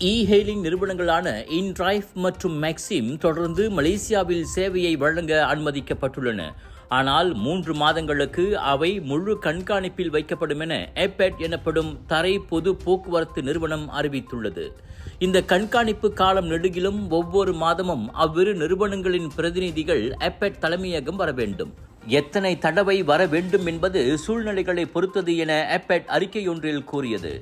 இ-ஹெயிலிங் நிறுவனங்களான இன்டிரைவ் மற்றும் மேக்சிம் தொடர்ந்து மலேசியாவில் சேவையை வழங்க அனுமதிக்கப்பட்டுள்ளன. ஆனால் 3 மாதங்களுக்கு அவை முழு கண்காணிப்பில் வைக்கப்படும் என ஏபெட் எனப்படும் தரை பொது போக்குவரத்து நிறுவனம் அறிவித்துள்ளது. இந்த கண்காணிப்பு காலம் நெடுகிலும் ஒவ்வொரு மாதமும் அவ்விரு நிறுவனங்களின் பிரதிநிதிகள் ஏபெட் தலைமையகம் வர வேண்டும். எத்தனை தடவை வர வேண்டும் என்பது சூழ்நிலைகளை பொறுத்தது என ஏபெட் அறிக்கையொன்றில் கூறியது.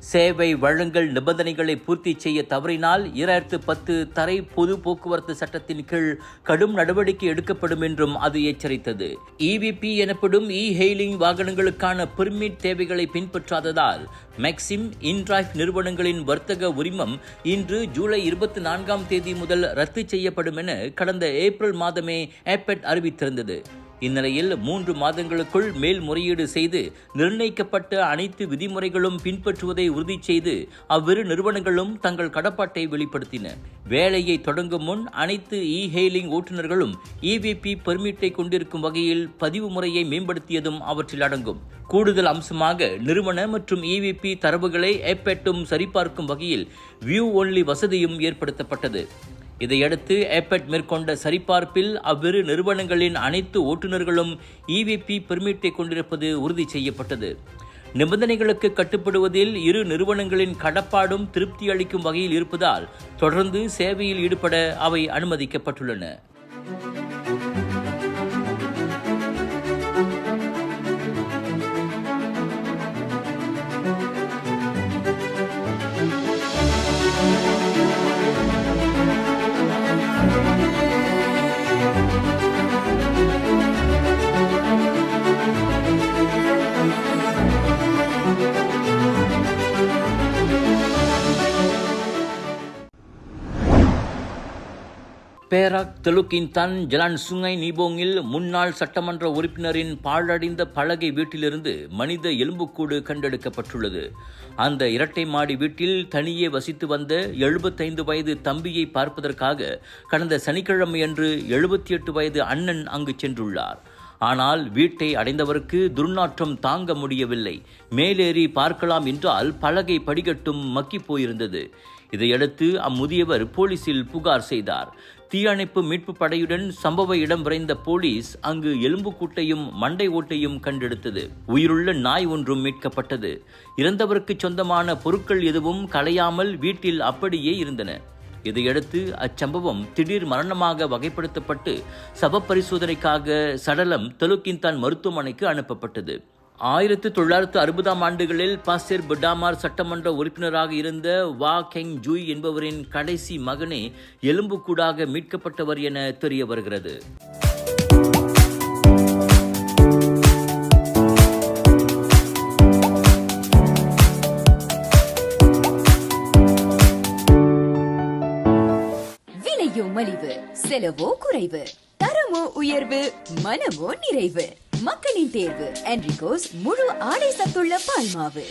சேவை வழங்கல் நிபந்தனைகளை பூர்த்தி செய்ய தவறினால் 2010 தரை பொது போக்குவரத்து சட்டத்தின் கீழ் கடும் நடவடிக்கை எடுக்கப்படும் என்றும் அது எச்சரித்தது. இவிபி எனப்படும் இ-ஹெயிலிங் வாகனங்களுக்கான பெர்மிட் தேவைகளை பின்பற்றாததால் மேக்சிம், இன்டிரைவ் நிறுவனங்களின் வர்த்தக உரிமம் இன்று ஜூலை 24ஆம் தேதி முதல் ரத்து செய்யப்படும் என கடந்த ஏப்ரல் மாதமே ஏபெட் அறிவித்திருந்தது. இந்நிலையில் 3 மாதங்களுக்குள் மேல்முறையீடு செய்து நிர்ணயிக்கப்பட்ட அனைத்து விதிமுறைகளும் பின்பற்றுவதை உறுதி செய்து அவ்விரு நிறுவனங்களும் தங்கள் கடப்பாட்டை வெளிப்படுத்தின. வேலையை தொடங்கும் முன் அனைத்து இ-ஹெயிலிங் ஓட்டுநர்களும் இவிபி பெர்மிட்டை கொண்டிருக்கும் வகையில் பதிவு முறையை மேம்படுத்தியதும் அவற்றில் அடங்கும். கூடுதல் அம்சமாக நிறுவன மற்றும் இவிபி தரவுகளை ஏபெட்டும் சரிபார்க்கும் வகையில் வியூ ஒன்லி வசதியும் ஏற்படுத்தப்பட்டது. இதையடுத்து ஏபெட் மேற்கொண்ட சரிபார்ப்பில் அவ்விரு நிறுவனங்களின் அனைத்து ஓட்டுநர்களும் இவிபி பெர்மிட்டை கொண்டிருப்பது உறுதி செய்யப்பட்டது. நிபந்தனைகளுக்கு கட்டுப்படுவதில் இரு நிறுவனங்களின் கடப்பாடும் திருப்தி அளிக்கும் வகையில் இருப்பதால் தொடர்ந்து சேவையில் ஈடுபட அவை அனுமதிக்கப்பட்டுள்ளன. பேராக் தெலுக் இன்தான் ஜலான் சுங்கை நீபோங்கில் முன்னாள் சட்டமன்ற உறுப்பினரின் பாழடைந்த பலகை வீட்டிலிருந்து மனித எலும்புக்கூடு கண்டெடுக்கப்பட்டுள்ளது. அந்த இரட்டை மாடி வீட்டில் தனியே வசித்து வந்த 75 வயது தம்பியை பார்ப்பதற்காக கடந்த சனிக்கிழமையன்று 78 வயது அண்ணன் அங்கு சென்றுள்ளார். ஆனால் வீட்டை அடைந்தவருக்கு துர்நாற்றம் தாங்க முடியவில்லை. மேலேறி பார்க்கலாம் என்றால் பலகை படிக்கட்டும் மக்கி போயிருந்தது. இதையடுத்து அம்முதியவர் போலீசில் புகார் செய்தார். தீயணைப்பு மீட்பு படையுடன் சம்பவ இடம் விரைந்த போலீஸ் அங்கு எலும்புக்கூட்டையும் மண்டை ஓட்டையும் கண்டெடுத்தது. உயிருள்ள நாய் ஒன்றும் மீட்கப்பட்டது. இறந்தவருக்கு சொந்தமான பொருட்கள் எதுவும் களையாமல் வீட்டில் அப்படியே இருந்தன. இதையடுத்து அச்சம்பவம் திடீர் மரணமாக வகைப்படுத்தப்பட்டு சவ பரிசோதனைக்காக சடலம் தெலுக்கின்தான் மருத்துவமனைக்கு அனுப்பப்பட்டது. 1960ஆம் ஆண்டுகளில் பாசெர் படாமார் சட்டமன்ற உறுப்பினராக இருந்த வா கெங் ஜூய் என்பவரின் கடைசி மகனே எலும்புக்கூடாக மீட்கப்பட்டவர் என தெரிய வருகிறது. விலையோ மலிவு, செலவோ குறைவு, தரமோ உயர்வு, மனமோ நிறைவு. மக்களின் தேர்வு என்ரிகோஸ் முழு ஆடை சத்துள்ள பால்மாவு.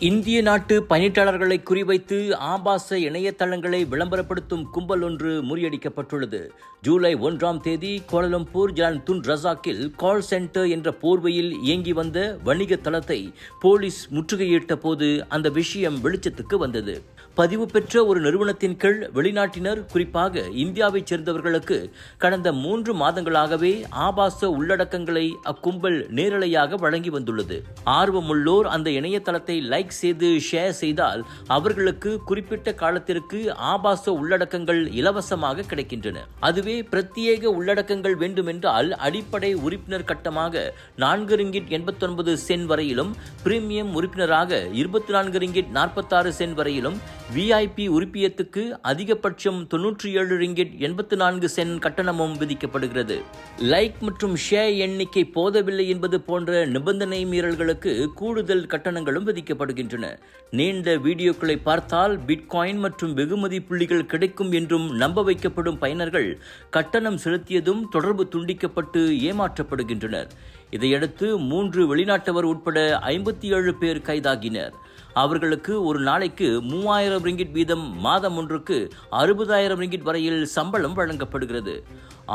இந்திய நாட்டு பயணிட்டாளர்களை குறிவைத்து ஆபாச இணையதளங்களை விளம்பரப்படுத்தும் கும்பல் ஒன்று முறியடிக்கப்பட்டுள்ளது. ஜூலை 1ஆம் தேதி Kuala Lumpur Jalan Tun ரசாக்கில் call centre என்ற போர்வையில் இயங்கி வந்த வணிக தளத்தை போலீஸ் முற்றுகையிட்ட போது அந்த விஷயம் வெளிச்சத்துக்கு வந்தது. பதிவு பெற்ற ஒரு நிறுவனத்தின் கீழ் வெளிநாட்டினர், குறிப்பாக இந்தியாவைச் சேர்ந்தவர்களுக்கு கடந்த 3 மாதங்களாகவே ஆபாச உள்ளடக்கங்களை அக்கும்பல் நேரலையாக வழங்கி வந்துள்ளது. ஆர்வமுள்ளோர் அந்த இணையதளத்தை லைக் செய்து ஷேர் செய்தால் அவர்களுக்கு குறிப்பிட்ட காலத்திற்கு ஆபாச உள்ளடக்கங்கள் இலவசமாக கிடைக்கின்றன. அதுவே பிரத்யேக உள்ளடக்கங்கள் வேண்டுமென்றால் அடிப்படை உறுப்பினர் கட்டமாக 4 ரிங்கிட் 89 சென்ட் வரையிலும், பிரீமியம் உறுப்பினராக 24 ரிங்கிட் 46 சென்ட் வரையிலும், விஐபி உறுப்பியத்துக்கு அதிகபட்சம் 97 ரிங்கிட் 84 சென்ட் கட்டணமும் விதிக்கப்படுகிறது. லைக் மற்றும் ஷேர் எண்ணிக்கை போதவில்லை என்பது போன்ற நிபந்தனை மீறல்களுக்கு கூடுதல் கட்டணங்களும் விதிக்கப்படுகின்றன. நீண்ட வீடியோக்களை பார்த்தால் பிட்காயின் மற்றும் வெகுமதி புள்ளிகள் கிடைக்கும் என்றும் நம்ப வைக்கப்படும் பயனர்கள் கட்டணம் செலுத்தியதும் தொடர்பு துண்டிக்கப்பட்டு ஏமாற்றப்படுகின்றனர். இதையடுத்து 3 வெளிநாட்டவர் உட்பட 57 பேர் கைதாகினர். அவர்களுக்கு ஒரு நாளைக்கு 3000 ரிங்கிட் வீதம், மாதம் ஒன்றுக்கு 60,000 ரிங்கிட் வரையில் சம்பளம் வழங்கப்படுகிறது.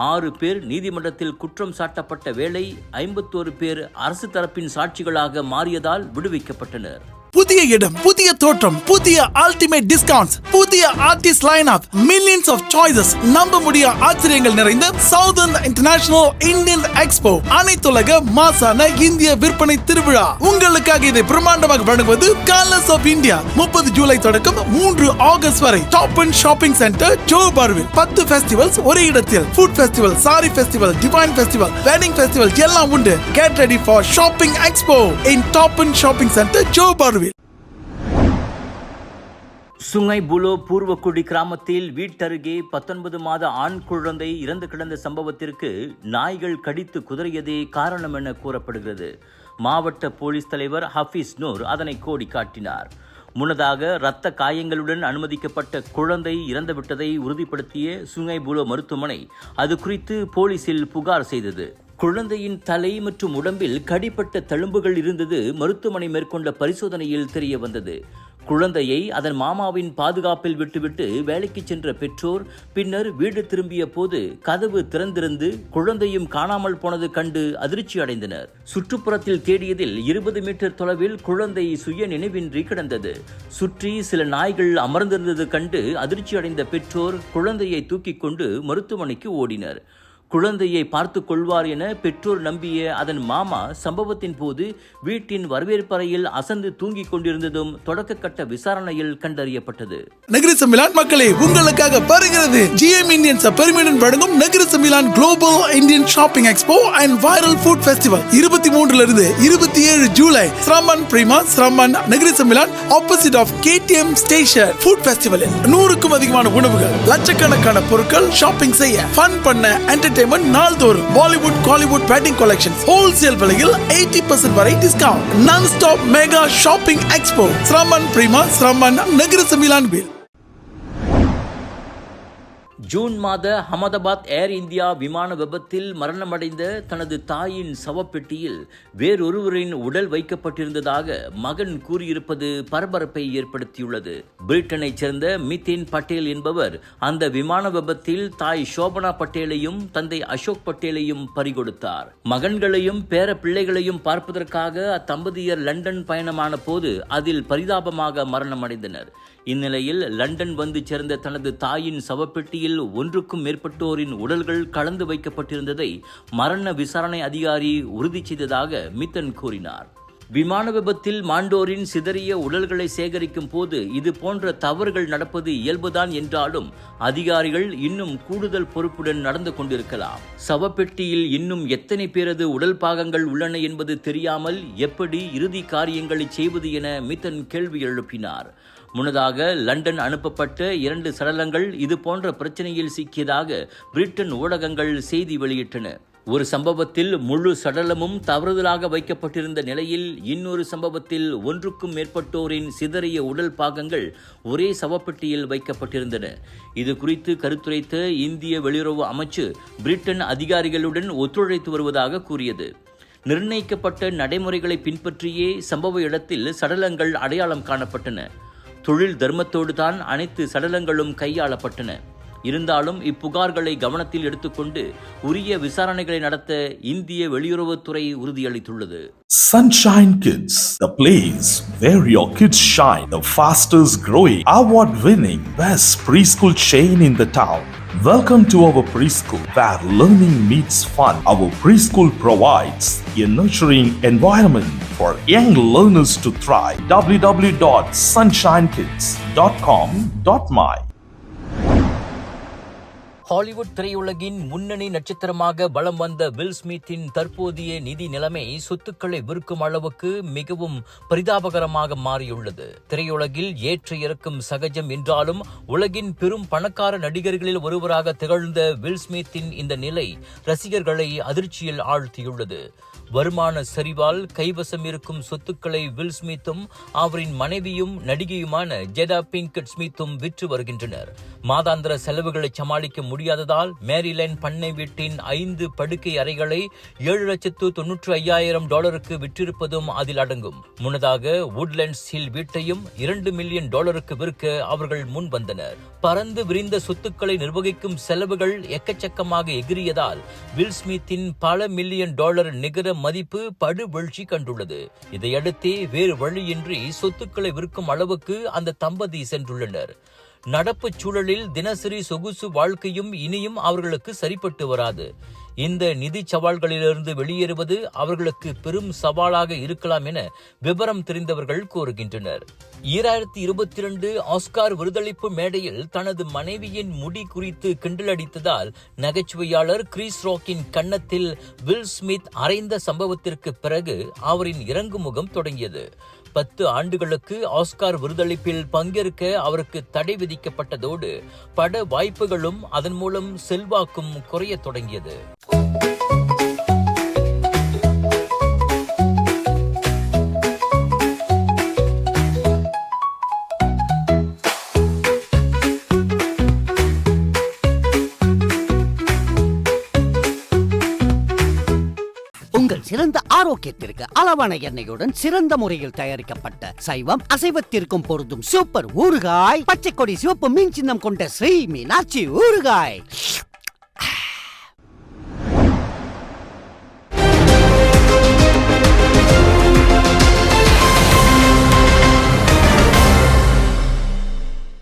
6 பேர் நீதிமன்றத்தில் குற்றம் சாட்டப்பட்ட வேளை 51 பேர் அரசு தரப்பின் சாட்சிகளாக மாறியதால் விடுவிக்கப்பட்டனர். புதிய இடம், புதிய தோற்றம், புதிய அல்டிமேட் டிஸ்கவுண்ட்ஸ், புதிய artist line up, millions of choices, நம்ப முடிய ஆச்சரியங்கள் நிறைந்த சவுதர்ன் இன்டர்நேஷனல் இந்தியன் எக்ஸ்போ, அனைத்துலக மாசான இந்திய விற்பனை திருவிழா. உங்களுக்காக இதை பிரம்மாண்டமாக வழங்குவது கலர்ஸ் ஆஃப் இந்தியா. 30 ஜூலை தொடக்கம் 3 ஆகஸ்ட் வரை டாப் அண்ட் ஷாப்பிங் சென்டர் ஜோஹர்பாருவில் 10 ஃபெஸ்டிவல்ஸ் ஒரே இடத்தில். Food festival, sari festival, divine festival, wedding festival எல்லாம் உண்டு. Get ready for shopping expo in Top and Shopping Center Johor Bahru. Sungai Buloh பூர்வக்குடி கிராமத்தில் வீட்டருகே 19 மாத ஆண் குழந்தை இறந்து கிடந்த சம்பவத்திற்கு நாய்கள் கடித்து குதறியதே காரணம் என கூறப்படுகிறது. மாவட்ட போலீஸ் தலைவர் ஹபீஸ் நூர் அதனை கோடி காட்டினார். முன்னதாக இரத்த காயங்களுடன் அனுமதிக்கப்பட்ட குழந்தை இறந்துவிட்டதை உறுதிப்படுத்திய சுங்கை புலோ மருத்துவமனை அது குறித்து போலீசில் புகார் செய்தது. குழந்தையின் தலை மற்றும் உடம்பில் கடிப்பட்ட தழும்புகள் இருந்தது மருத்துவமனை மேற்கொண்ட பரிசோதனையில் தெரிய வந்தது. குழந்தையை அதன் மாமாவின் பாதுகாப்பில் விட்டுவிட்டு வேலைக்கு சென்ற பெற்றோர் பின்னர் வீடு திரும்பிய போது கதவு திறந்திருந்து குழந்தையும் காணாமல் போனது கண்டு அதிர்ச்சி அடைந்தனர். சுற்றுப்புறத்தில் தேடியதில் 20 மீட்டர் தொலைவில் குழந்தை சுய நினைவின்றி கிடந்தது. சுற்றி சில நாய்கள் அமர்ந்திருந்தது கண்டு அதிர்ச்சி அடைந்த பெற்றோர் குழந்தையை தூக்கிக் கொண்டு மருத்துவமனைக்கு ஓடினர். குழந்தையை பார்த்து கொள்வார் என பெற்றோர் நம்பிய அதன் மாமா சம்பவத்தின் போது வீட்டின் வரவேற்பறையில் அசந்து தூங்கிக் கொண்டிருந்ததும் தொடக்க கட்ட விசாரணையில் கண்டறியப்பட்டது. நகர சம்மேளன் மக்களே, உங்களுக்காக வருகிறது GM இந்தியன்ஸ் பெருமையுடன் வழங்கும் Nagar Sammelan global Indian shopping expo and viral food festival 23 இருந்து 27 ஜூலை ஸ்ரமன் பிரீமா ஸ்ரமன் Nagar Sammelan opposite of KTM station. Food ஃபெஸ்டிவலில் 100க்கும் அதிகமான உணவுகள், லட்சக்கணக்கான பொருட்கள், ஷாப்பிங் செய்ய, ஃபன் பண்ண, என்டர்டெயின்மெண்ட் நாள்தோறும், Bollywood Kollywood wedding collections, wholesale விலையில் 80% வரை டிஸ்கவுண்ட். நான் ஸ்டாப் மெகா ஷாப்பிங் எக்ஸ்போ ஸ்ரமன் பிரீமா ஸ்ரமன் நகர சம்மேளன். ஜூன் மாத அகமதாபாத் ஏர் இந்தியா விமான விபத்தில் மரணமடைந்த தனது தாயின் சவப்பெட்டியில் வேறொருவரின் உடல் வைக்கப்பட்டிருந்ததாக மகன் கூறியிருப்பது பரபரப்பை ஏற்படுத்தியுள்ளது. பிரிட்டனைச் சேர்ந்த மிதின் பட்டேல் என்பவர் அந்த விமான விபத்தில் தாய் ஷோபனா பட்டேலையும் தந்தை அசோக் பட்டேலையும் பறிகொடுத்தார். மகன்களையும் பேர பிள்ளைகளையும் பார்ப்பதற்காக அத்தம்பதியர் லண்டன் பயணமான போது அதில் பரிதாபமாக மரணமடைந்தனர். இந்நிலையில் லண்டன் வந்து சேர்ந்த தனது தாயின் சவப்பெட்டியில் 1க்கும் மேற்பட்டோரின் உடல்கள் கலந்து வைக்கப்பட்டிருந்ததை மரண விசாரணை அதிகாரி உறுதி செய்ததாக மித்தன் கூறினார். விமான விபத்தில் மாண்டோரின் சிதறிய உடல்களை சேகரிக்கும் போது இது போன்ற தவறுகள் நடப்பது இயல்புதான் என்றாலும் அதிகாரிகள் இன்னும் கூடுதல் பொறுப்புடன் நடந்து கொண்டிருக்கலாம். சவப்பெட்டியில் இன்னும் எத்தனை பேரது உடல் பாகங்கள் உள்ளன என்பது தெரியாமல் எப்படி இறுதி காரியங்களை செய்வது என மித்தன் கேள்வி எழுப்பினார். முன்னதாக லண்டன் அனுப்பப்பட்ட 2 சடலங்கள் இது போன்ற பிரச்சனையில் சிக்கியதாக பிரிட்டன் ஊடகங்கள் செய்தி வெளியிட்டன. ஒரு சம்பவத்தில் முழு சடலமும் தவறுதலாக வைக்கப்பட்டிருந்த நிலையில் இன்னொரு சம்பவத்தில் 1க்கும் மேற்பட்டோரின் சிதறிய உடல் பாகங்கள் ஒரே சவப்பெட்டியில் வைக்கப்பட்டிருந்தன. இது குறித்து கருத்துரைத்த இந்திய வெளியுறவு அமைச்சு பிரிட்டன் அதிகாரிகளுடன் ஒத்துழைத்து வருவதாக கூறியது. நிர்ணயிக்கப்பட்ட நடைமுறைகளை பின்பற்றியே சம்பவ இடத்தில் சடலங்கள் அடையாளம் காணப்பட்டன. தொழில் தர்மத்தோடு தான் அனைத்து சடலங்களும் கையாளப்பட்டன. இருந்தாலும் இப்புகார்களை கவனத்தில் எடுத்துக்கொண்டு உரிய விசாரணைகளை நடத்த இந்திய வெளியுறவுத்துறை உறுதியளித்துள்ளது. Sunshine Kids, the place where your kids shine, the fastest growing, award-winning, best preschool chain in the town. Welcome to our preschool, where learning meets fun. Our preschool provides a nurturing environment for young learners to thrive. www.sunshinekids.com.my. Hollywood திரையுலகின் முன்னணி நட்சத்திரமாக வலம் வந்த will ஸ்மித்தின் தற்போதைய நிதி நிலைமை சொத்துக்களை விற்கும் அளவுக்கு மிகவும் பரிதாபகரமாக மாறியுள்ளது. திரையுலகில் ஏற்ற இறக்கும் சகஜம் என்றாலும் உலகின் பெரும் பணக்கார நடிகர்களில் ஒருவராக திகழ்ந்த வில் ஸ்மித்தின் இந்த நிலை ரசிகர்களை அதிர்ச்சியில் ஆழ்த்தியுள்ளது. வருமான சரிவால் கைவசம் இருக்கும் சொத்துக்களை வில் ஸ்மித்தும் அவரின் மனைவியும் நடிகையுமான ஜெடா பிங்கட் ஸ்மித்தும் விற்று வருகின்றனர். மாதாந்திர செலவுகளை சமாளிக்க முடியாததால் மேரிலேண்ட் பண்ணை வீட்டின் 5 படுக்கை அறைகளை $7,95,000 விற்றிருப்பதும் அதில் அடங்கும். முன்னதாக வுட்லண்ட்ஸ் ஹில் வீட்டையும் $2 மில்லியன் விற்க அவர்கள் முன் வந்தனர். பறந்து விரிந்த சொத்துக்களை நிர்வகிக்கும் செலவுகள் எக்கச்சக்கமாக எகிரியதால் வில் ஸ்மித்தின் பல மில்லியன் டாலர் நிகர மதிப்பு படுவீழ்ச்சி கண்டுள்ளது. இதையடுத்தே வேறு வழியின்றி சொத்துக்களை விற்கும் அளவுக்கு அந்த தம்பதி சென்றுள்ளனர். நடப்பு சூழலில் தினசரி சொகுசு வாழ்க்கையும் இனியும் அவர்களுக்கு சரிப்பட்டு வராது. இந்த நிதி சவால்களிலிருந்து வெளியேறுவது அவர்களுக்கு பெரும் சவாலாக இருக்கலாம் என விவரம் தெரிந்தவர்கள் கூறுகின்றனர். 2022 ஆஸ்கார் விருதளிப்பு மேடையில் தனது மனைவியின் முடி குறித்து கிண்டலடித்ததால் நகைச்சுவையாளர் கிறிஸ் ராக்கின் கன்னத்தில் வில் ஸ்மித் அறைந்த சம்பவத்திற்கு பிறகு அவரின் இறங்குமுகம் தொடங்கியது. 10 ஆண்டுகளுக்கு ஆஸ்கார் விருதளிப்பில் பங்கேற்க அவருக்கு தடை விதிக்கப்பட்டதோடு பட வாய்ப்புகளும் அதன் மூலம் செல்வாக்கும் குறையத் தொடங்கியது. உங்கள் சிறந்த ஆரோக்கியத்திற்கு அளவான எண்ணெயுடன் சிறந்த முறையில் தயாரிக்கப்பட்ட சைவம் அசைவத்திற்கும் பொருந்தும் சூப்பர் ஊறுகாய், பச்சை கொடி சிவப்பு மீன் சின்னம் கொண்ட ஸ்ரீ மீனாட்சி ஊறுகாய்.